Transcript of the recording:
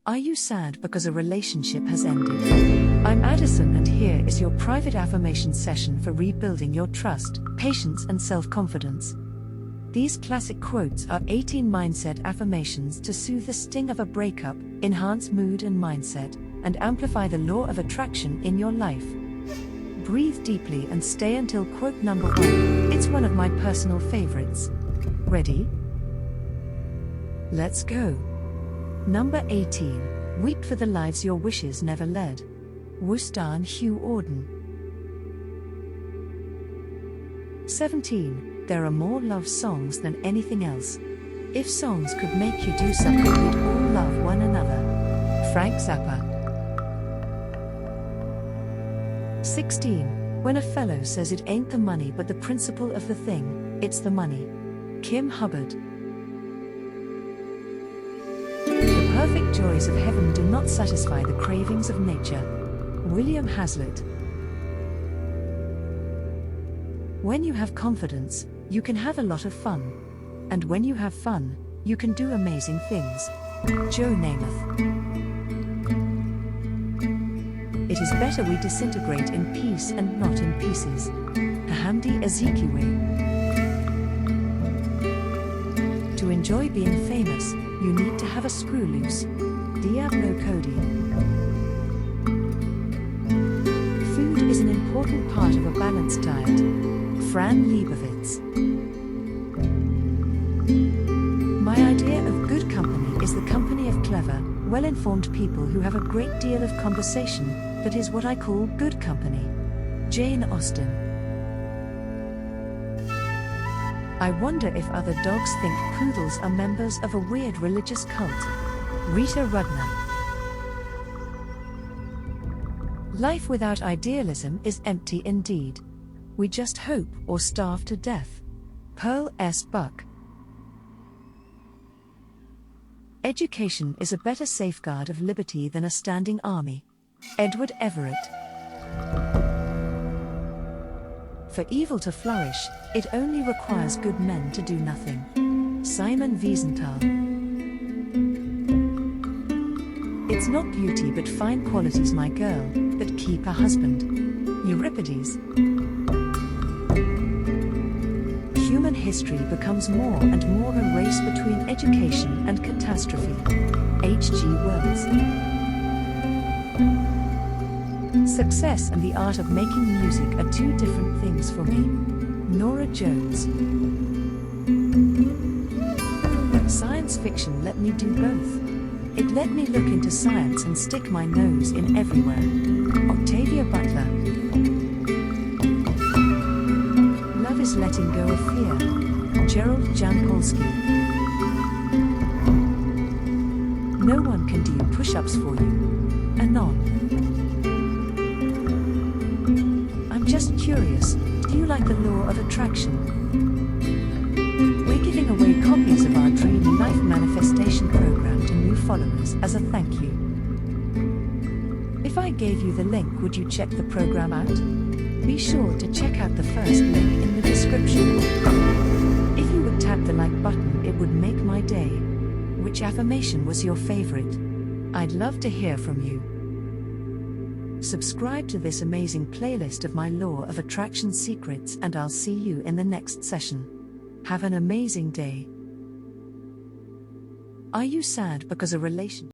Are you sad because a relationship has ended? I'm Addison, and here is your private affirmation session for rebuilding your trust, patience, and self-confidence. These classic quotes are 18 mindset affirmations to soothe the sting of a breakup, enhance mood and mindset, and amplify the law of attraction in your life. Breathe deeply and stay until quote number 1. It's one of my personal favorites. Ready? Let's go. Number 18. Weep for the lives your wishes never led. Woostan Hugh Auden. 17. There are more love songs than anything else. If songs could make you do something, we'd all love one another. Frank Zappa. 16. When a fellow says it ain't the money but the principle of the thing, it's the money. Kim Hubbard. The perfect joys of heaven do not satisfy the cravings of nature. William Hazlitt. When you have confidence, you can have a lot of fun. And when you have fun, you can do amazing things. Joe Namath. It is better we disintegrate in peace and not in pieces. Hamdi Ezekiwe. To enjoy being famous, you need to have a screw loose. Diablo Cody. Food is an important part of a balanced diet. Fran Lebowitz. My idea of good company is the company of clever, well-informed people who have a great deal of conversation. That is what I call good company. Jane Austen. I wonder if other dogs think poodles are members of a weird religious cult. Rita Rudner. Life without idealism is empty indeed. We just hope or starve to death. Pearl S. Buck. Education is a better safeguard of liberty than a standing army. Edward Everett. For evil to flourish, it only requires good men to do nothing. Simon Wiesenthal. It's not beauty but fine qualities, my girl, that keep a husband. Euripides. Human history becomes more and more a race between education and catastrophe. H.G. Wells. Success and the art of making music are two different things for me. Nora Jones. Science fiction let me do both. It let me look into science and stick my nose in everywhere. Octavia Butler. Love is letting go of fear. Gerald Jampolsky. No one can do push-ups for you. Anon. I'm just curious, do you like the law of attraction? We're giving away copies of our Dream Life Manifestation program to new followers as a thank you. If I gave you the link, would you check the program out? Be sure to check out the first link in the description. If you would tap the like button, it would make my day. Which affirmation was your favorite? I'd love to hear from you. Subscribe to this amazing playlist of my law of attraction secrets, and I'll see you in the next session. Have an amazing day. Are you sad because a relationship